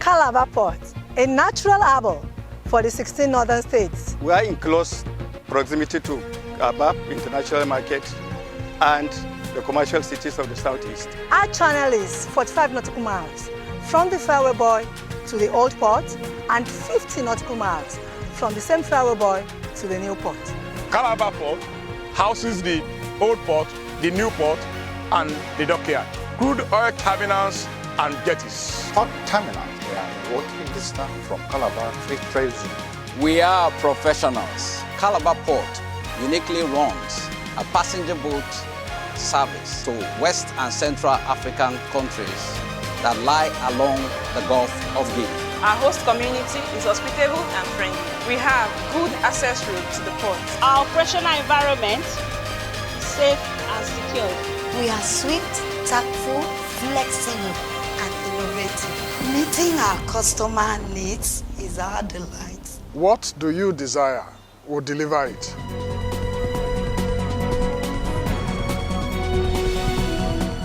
Calabar Port, a natural harbor for the 16 northern states. We are in close proximity to Calabar International Market and the commercial cities of the southeast. Our channel is 45 nautical miles from the fairway buoy to the old port and 50 nautical miles from the same fairway buoy to the new port. Calabar Port houses the old port, the new port, and the dockyard, crude oil terminals and jetties. Port terminals, we are walking distance from Calabar Free Trade Zone. We are professionals. Calabar Port uniquely runs a passenger boat service to West and Central African countries that lie along the Gulf of Guinea. Our host community is hospitable and friendly. We have good access routes to the port. Our operational environment is safe and secure. We are swift, tactful, flexible, and innovative. Meeting our customer needs is our delight. What do you desire? We'll deliver it.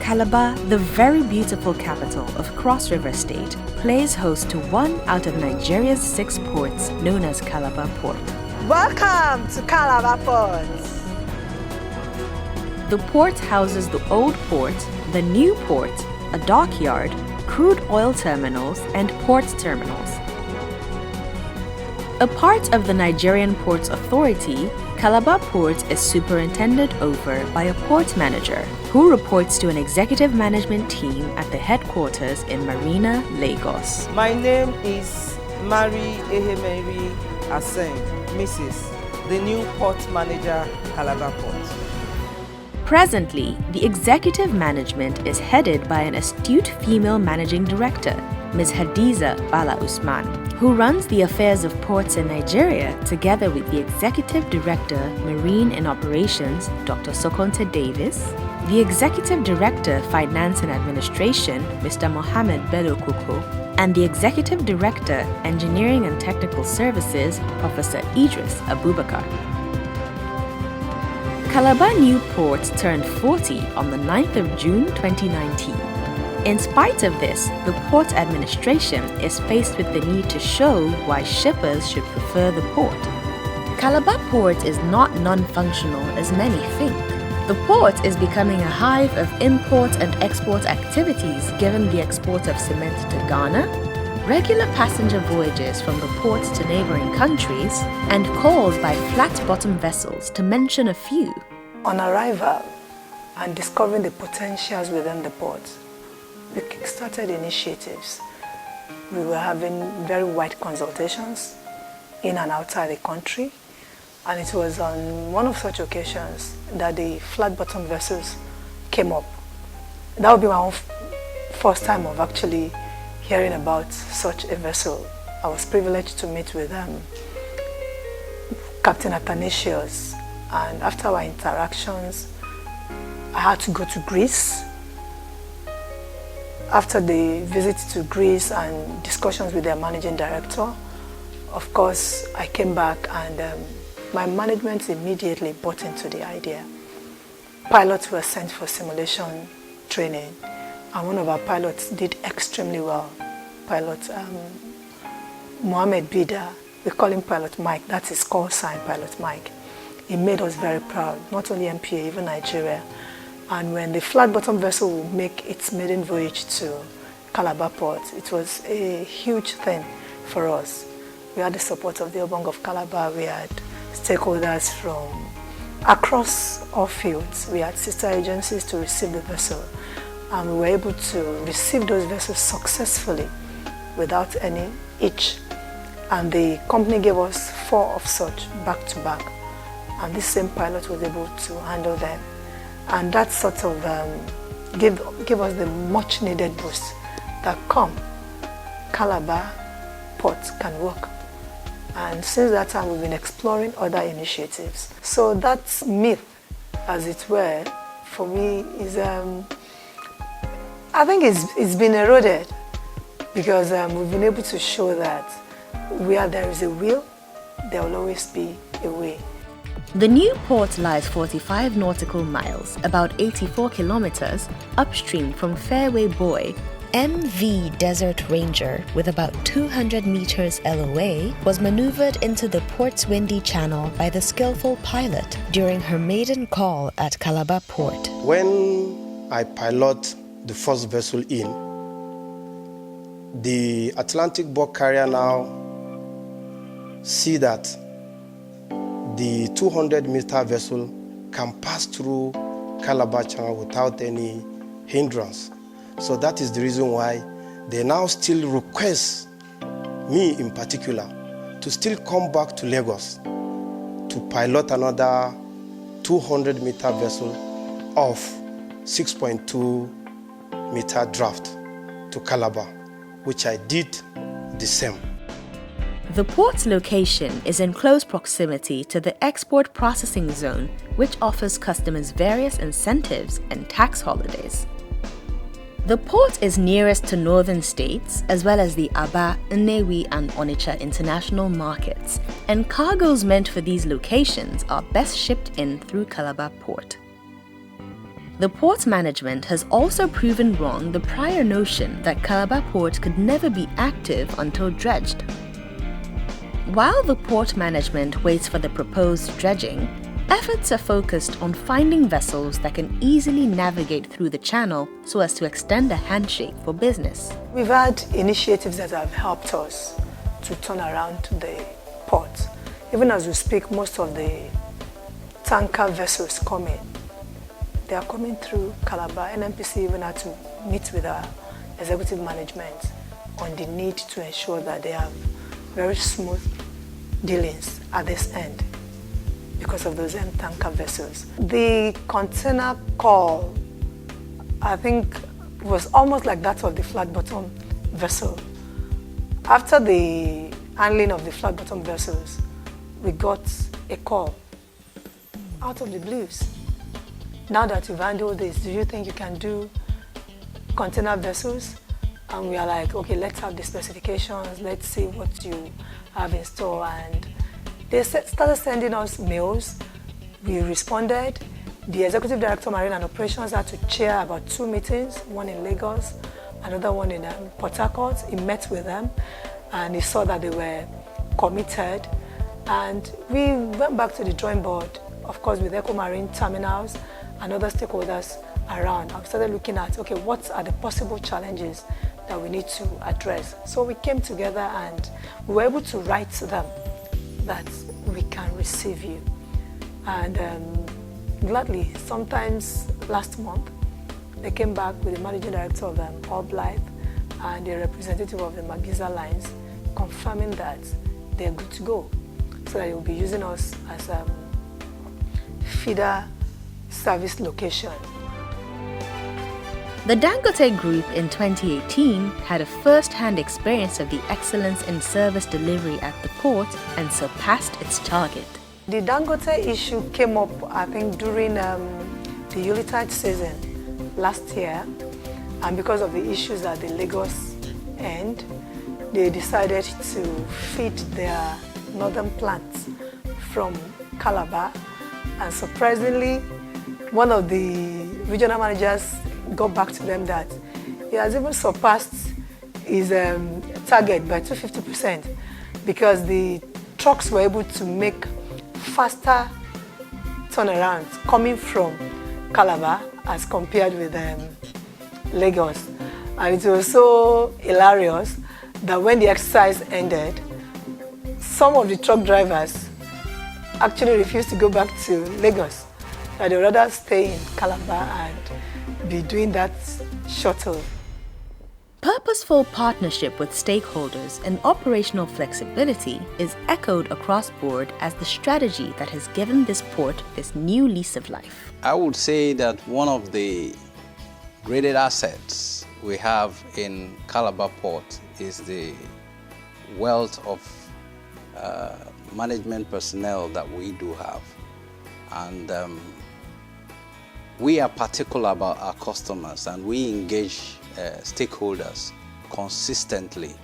Calabar, the very beautiful capital of Cross River State, plays host to one out of Nigeria's 6 ports known as Calabar Port. Welcome to Calabar Port. The port houses the old port, the new port, a dockyard, crude oil terminals, and port terminals. A part of the Nigerian Ports Authority, Calabar Port is superintended over by a port manager who reports to an executive management team at the headquarters in Marina, Lagos. My name is Mary Ehemeri Asen, Mrs., the new port manager, Calabar Port. Presently, the executive management is headed by an astute female managing director, Ms. Hadiza Bala Usman, who runs the affairs of ports in Nigeria together with the Executive Director, Marine and Operations, Dr. Sokonte Davis, the Executive Director, Finance and Administration, Mr. Mohammed Bello Kuko, and the Executive Director, Engineering and Technical Services, Professor Idris Abubakar. Calabar New Port turned 40 on the 9th of June 2019. In spite of this, the port administration is faced with the need to show why shippers should prefer the port. Calabar Port is not non-functional as many think. The port is becoming a hive of import and export activities given the export of cement to Ghana, regular passenger voyages from the port to neighboring countries, and calls by flat-bottom vessels, to mention a few. On arrival and discovering the potentials within the port, we kickstarted initiatives. We were having very wide consultations in and outside the country, and it was on one of such occasions that the flat-bottom vessels came up. That would be my first time of actually hearing about such a vessel. I was privileged to meet with Captain Athanasius, and after our interactions, I had to go to Greece. After the visit to Greece and discussions with their managing director, of course, I came back and my management immediately bought into the idea. Pilots were sent for simulation training, and one of our pilots did extremely well. Pilot Mohammed Bida, we call him Pilot Mike, that's his call sign, Pilot Mike. He made us very proud, not only MPA, even Nigeria. And when the flat-bottom vessel would make its maiden voyage to Calabar Port, it was a huge thing for us. We had the support of the Obong of Calabar, we had stakeholders from across all fields. We had sister agencies to receive the vessel, and we were able to receive those vessels successfully without any hitch. And the company gave us 4 of such back to back, and this same pilot was able to handle them. And that sort of gave us the much needed boost that Calabar Port can work. And since that time, we've been exploring other initiatives. So that myth, as it were, for me is, I think it's been eroded, because we've been able to show that where there is a will, there will always be a way. The new port lies 45 nautical miles, about 84 kilometers, upstream from Fairway Buoy, MV Desert Ranger, with about 200 meters LOA, was maneuvered into the port's windy channel by the skillful pilot during her maiden call at Calabar Port. When I pilot the first vessel in, the Atlantic bulk carrier now see that the 200-meter vessel can pass through Calabar Channel without any hindrance. So that is the reason why they now still request me in particular to still come back to Lagos to pilot another 200-meter vessel of 6.2-meter draft to Calabar, which I did the same. The port's location is in close proximity to the export processing zone, which offers customers various incentives and tax holidays. The port is nearest to northern states, as well as the Aba, Nnewi and Onitsha international markets, and cargoes meant for these locations are best shipped in through Calabar Port. The port's management has also proven wrong the prior notion that Calabar Port could never be active until dredged. While the port management waits for the proposed dredging, efforts are focused on finding vessels that can easily navigate through the channel so as to extend a handshake for business. We've had initiatives that have helped us to turn around the port. Even as we speak, most of the tanker vessels coming, they are coming through Calabar. NNPC even had to meet with our executive management on the need to ensure that they have very smooth dealings at this end because of those tanker vessels. The container call, I think, was almost like that of the flat bottom vessel. After the handling of the flat bottom vessels, we got a call out of the blues. Now that you've handled this, do you think you can do container vessels? And we are like, okay, let's have the specifications, let's see what you have in store. And they started sending us mails. We responded. The Executive Director, Marine and Operations, had to chair about 2 meetings, one in Lagos, another one in Port Harcourt. He met with them and he saw that they were committed. And we went back to the drawing board, of course, with Eco Marine Terminals and other stakeholders around. I started looking at, okay, what are the possible challenges that we need to address. So we came together and we were able to write to them that we can receive you. And gladly, sometimes last month, they came back with the managing director of All Blythe and the representative of the Magiza lines confirming that they're good to go. So that they will be using us as a feeder service location. The Dangote Group in 2018 had a first-hand experience of the excellence in service delivery at the port and surpassed its target. The Dangote issue came up, I think, during the Yuletide season last year, and because of the issues at the Lagos end, they decided to feed their northern plants from Calabar, and surprisingly, one of the regional managers got back to them that he has even surpassed his target by 250% because the trucks were able to make faster turnarounds coming from Calabar as compared with Lagos. And it was so hilarious that when the exercise ended, some of the truck drivers actually refused to go back to Lagos. That they would rather stay in Calabar and be doing that shuttle. Purposeful partnership with stakeholders and operational flexibility is echoed across board as the strategy that has given this port this new lease of life. I would say that one of the greatest assets we have in Calabar Port is the wealth of management personnel that we do have. And we are particular about our customers and we engage stakeholders consistently.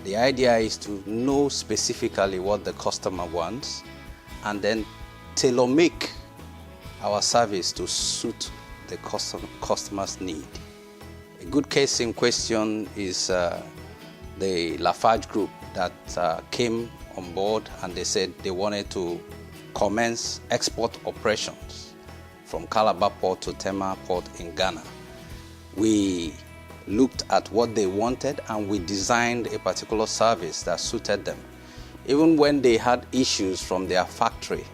The idea is to know specifically what the customer wants and then tailor-make our service to suit the customer's need. A good case in question is the Lafarge Group that came on board, and they said they wanted to commence export operations from Calabar Port to Tema Port in Ghana. We looked at what they wanted and we designed a particular service that suited them. Even when they had issues from their factory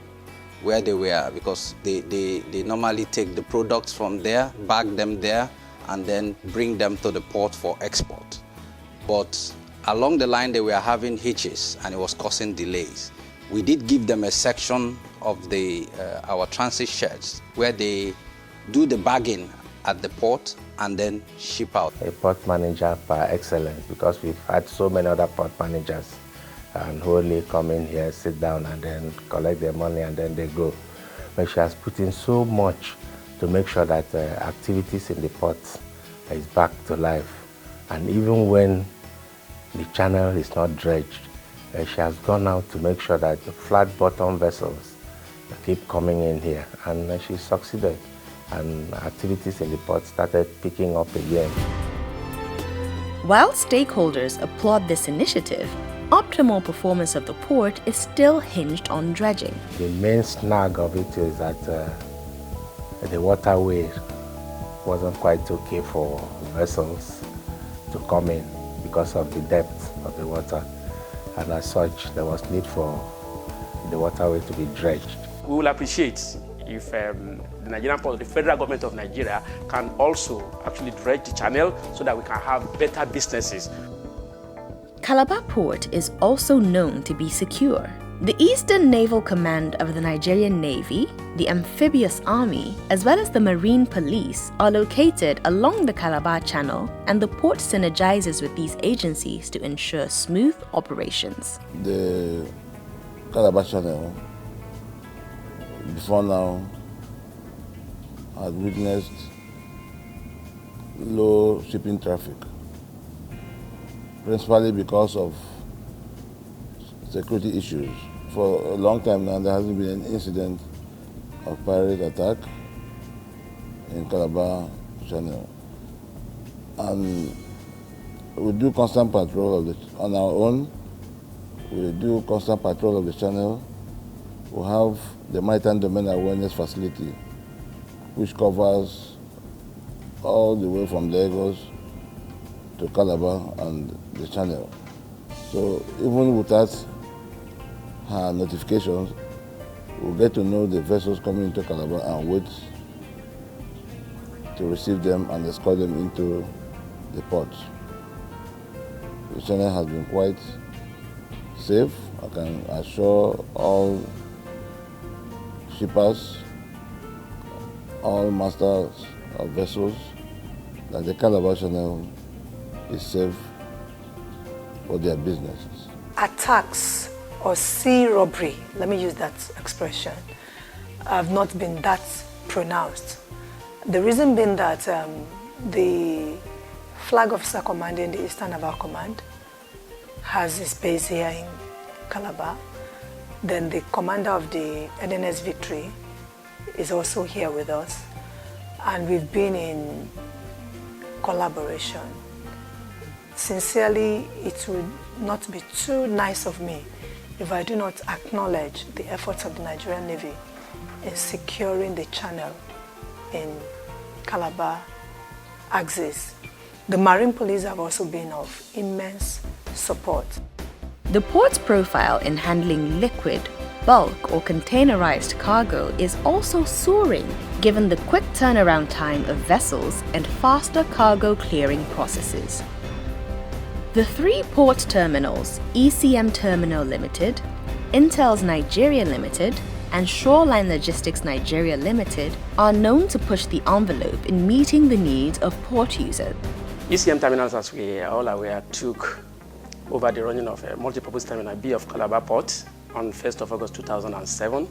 where they were, because they normally take the products from there, bag them there, and then bring them to the port for export. But along the line they were having hitches and it was causing delays. We did give them a section of our transit sheds where they do the bagging at the port and then ship out. A port manager par excellence, because we've had so many other port managers and who only come in here, sit down and then collect their money and then they go. But she has put in so much to make sure that activities in the port is back to life. And even when the channel is not dredged, she has gone out to make sure that the flat bottom vessels keep coming in here, and she succeeded, and activities in the port started picking up again. While stakeholders applaud this initiative, optimal performance of the port is still hinged on dredging. The main snag of it is that the waterway wasn't quite okay for vessels to come in because of the depth of the water, and as such there was need for the waterway to be dredged. We will appreciate if the Nigerian Ports, the federal government of Nigeria, can also actually dredge the channel so that we can have better businesses. Calabar Port is also known to be secure. The Eastern Naval Command of the Nigerian Navy, the Amphibious Army, as well as the Marine Police are located along the Calabar Channel, and the port synergizes with these agencies to ensure smooth operations. The Calabar Channel, before now, had witnessed low shipping traffic, principally because of security issues. For a long time now, there hasn't been an incident of pirate attack in Calabar Channel. And we do constant patrol on our own. We do constant patrol of the channel. We have the Maritime Domain Awareness Facility, which covers all the way from Lagos to Calabar and the channel. So even without her notifications, we'll get to know the vessels coming into Calabar and wait to receive them and escort them into the port. The channel has been quite safe. I can assure all shippers, all masters of vessels, that the Calabar Channel is safe for their businesses. Attacks or sea robbery, let me use that expression, have not been that pronounced. The reason being that the flag officer commanding the Eastern Naval Command has his base here in Calabar. Then the commander of the NNS Victory is also here with us, and we've been in collaboration. Sincerely, it would not be too nice of me if I do not acknowledge the efforts of the Nigerian Navy in securing the channel in Calabar axis. The Marine Police have also been of immense support. The port's profile in handling liquid, bulk or containerized cargo is also soaring, given the quick turnaround time of vessels and faster cargo clearing processes. The three port terminals, ECM Terminal Limited, Intel's Nigeria Limited, and Shoreline Logistics Nigeria Limited, are known to push the envelope in meeting the needs of port users. ECM Terminals, as we are all aware, took over the running of a multipurpose terminal B of Calabar Port on 1st of August 2007.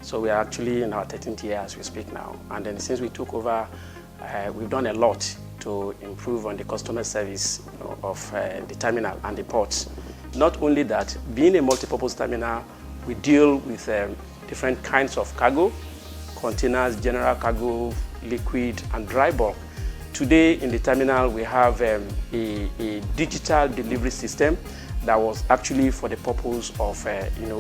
So we are actually in our 13th year as we speak now. And then since we took over, we've done a lot to improve on the customer service of the terminal and the ports. Not only that, being a multipurpose terminal, we deal with different kinds of cargo, containers, general cargo, liquid, and dry bulk. today in the terminal we have a digital delivery system that was actually for the purpose of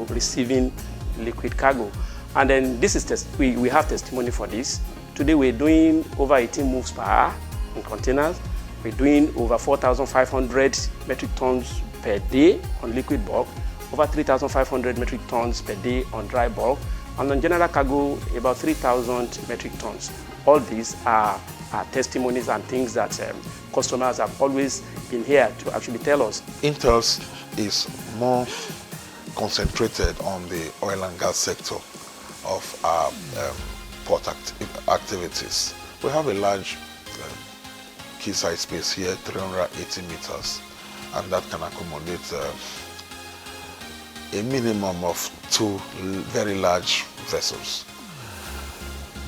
receiving liquid cargo. And then this is we have testimony for this. Today we're doing over 18 moves per hour in containers. We're doing over 4,500 metric tons per day on liquid bulk, over 3,500 metric tons per day on dry bulk, and on general cargo about 3,000 metric tons. All these are testimonies and things that customers have always been here to actually tell us. Intels is more concentrated on the oil and gas sector of our port activities. We have a large quayside space here, 380 meters, and that can accommodate a minimum of 2 very large vessels.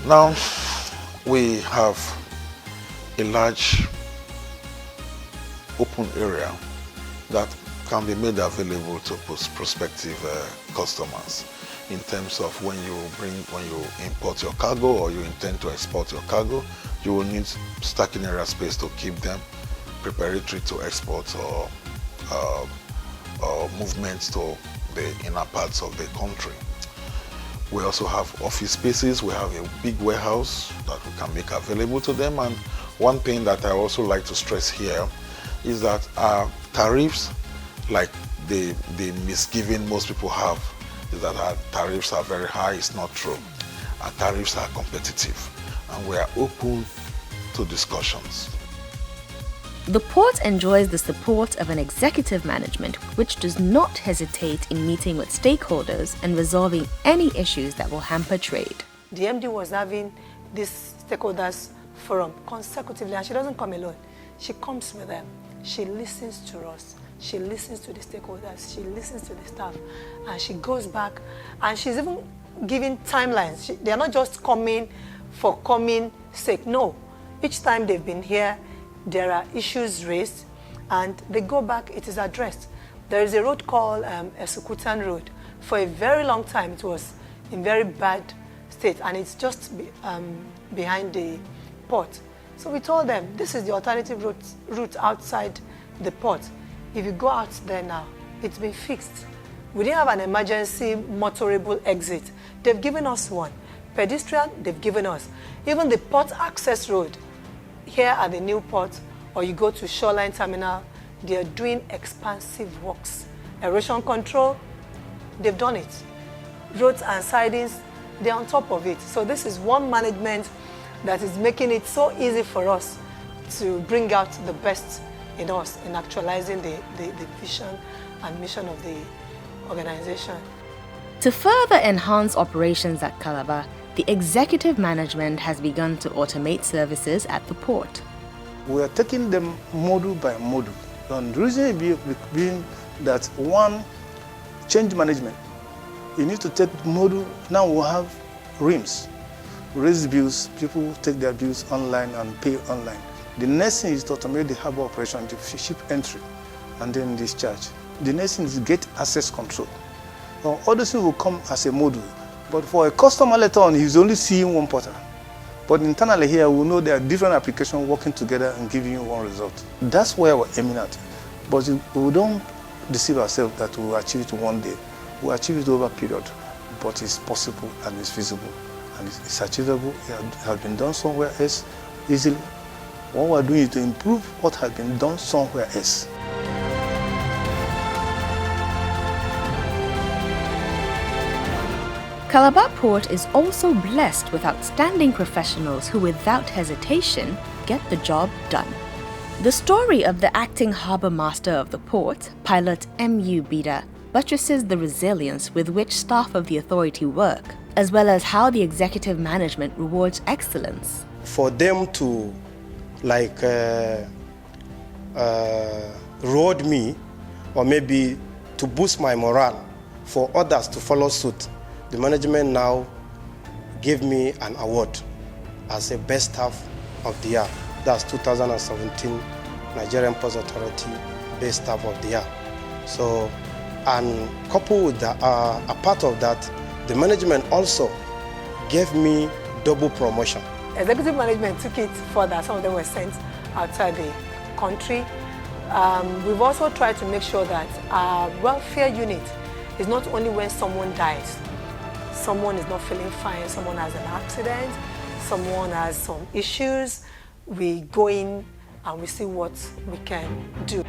Now, we have a large open area that can be made available to prospective customers in terms of when you import your cargo or you intend to export your cargo, you will need stacking area space to keep them preparatory to export or movements to the inner parts of the country. We also have office spaces. We have a big warehouse that we can make available to them. And one thing that I also like to stress here is that our tariffs, like the misgiving most people have, is that our tariffs are very high. It's not true. Our tariffs are competitive and we are open to discussions. The port enjoys the support of an executive management which does not hesitate in meeting with stakeholders and resolving any issues that will hamper trade. The MD was having this stakeholders forum consecutively, and she doesn't come alone. She comes with them. She listens to us. She listens to the stakeholders. She listens to the staff. And she goes back, and she's even giving timelines. They are not just coming for coming sake. No. Each time they've been here, there are issues raised, and they go back, it is addressed. There is a road called Esukutan Road. For a very long time, it was in very bad state, and it's just behind the port. So we told them, this is the alternative route outside the port. If you go out there now, it's been fixed. We didn't have an emergency motorable exit. They've given us one. Pedestrian, they've given us. Even the port access road, here at the new port, or you go to Shoreline Terminal, they are doing expansive works. Erosion control, they've done it. Roads and sidings, they're on top of it. So this is one management that is making it so easy for us to bring out the best in us in actualizing the vision and mission of the organization. To further enhance operations at Calabar, the executive management has begun to automate services at the port. We are taking them module by module. And the reason being that one, change management. You need to take module, now we have RIMS, raise bills, people take their bills online and pay online. The next thing is to automate the harbor operation, the ship entry, and then discharge. The next thing is get access control. Now, all those things will come as a module. But for a customer later on, he's only seeing one portal. But internally here, we know there are different applications working together and giving you one result. That's where we're aiming at. But we don't deceive ourselves that we'll achieve it one day. We'll achieve it over a period. But it's possible and it's feasible. And it's achievable. It has been done somewhere else easily. What we're doing is to improve what has been done somewhere else. Calabar Port is also blessed with outstanding professionals who, without hesitation, get the job done. The story of the acting harbour master of the port, pilot M.U. Bida, buttresses the resilience with which staff of the authority work, as well as how the executive management rewards excellence. For them to reward me, or maybe to boost my morale for others to follow suit, the management now gave me an award as a best staff of the year. That's 2017 Nigerian Ports Authority best staff of the year. So, and coupled with that, a part of that, the management also gave me double promotion. executive management took it further. Some of them were sent outside the country. We've also tried to make sure that our welfare unit is not only when someone dies, someone is not feeling fine, someone has an accident, someone has some issues, we go in and we see what we can do.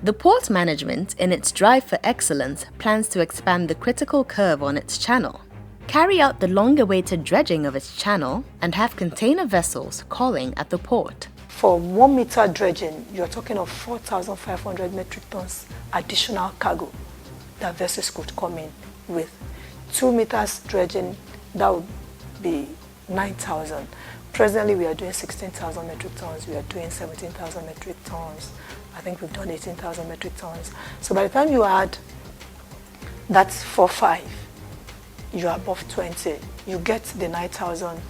The port management, in its drive for excellence, plans to expand the critical curve on its channel, carry out the long-awaited dredging of its channel, and have container vessels calling at the port. For 1 meter dredging, you're talking of 4,500 metric tons additional cargo that vessels could come in with. 2 meters dredging, that would be 9,000. Presently, we are doing 16,000 metric tons. We are doing 17,000 metric tons. I think we've done 18,000 metric tons. So by the time you add, that's 4-5, you're above 20. You get the 9,000,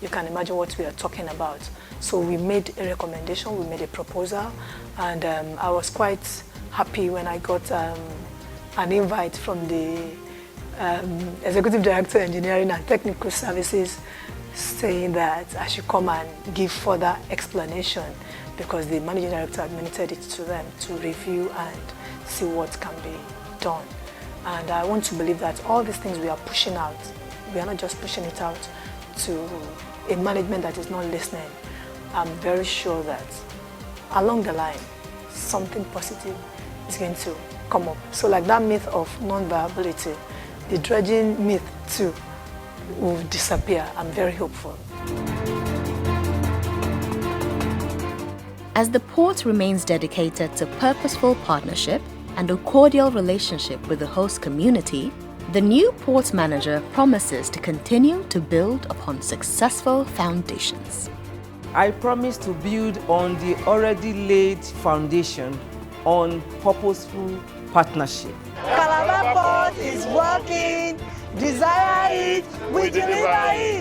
you can imagine what we are talking about. So we made a recommendation, we made a proposal, and I was quite happy when I got an invite from the Executive Director, Engineering and Technical Services, saying that I should come and give further explanation, because the Managing Director admitted it to them to review and see what can be done. And I want to believe that all these things we are pushing out, we are not just pushing it out to a management that is not listening. I'm very sure that along the line, something positive is going to come up. So like that myth of non-viability, the dredging myth too will disappear. I'm very hopeful. As the port remains dedicated to purposeful partnership and a cordial relationship with the host community, the new port manager promises to continue to build upon successful foundations. I promise to build on the already laid foundation on purposeful partnership. Calabar Port is working. Desire it, we deliver it.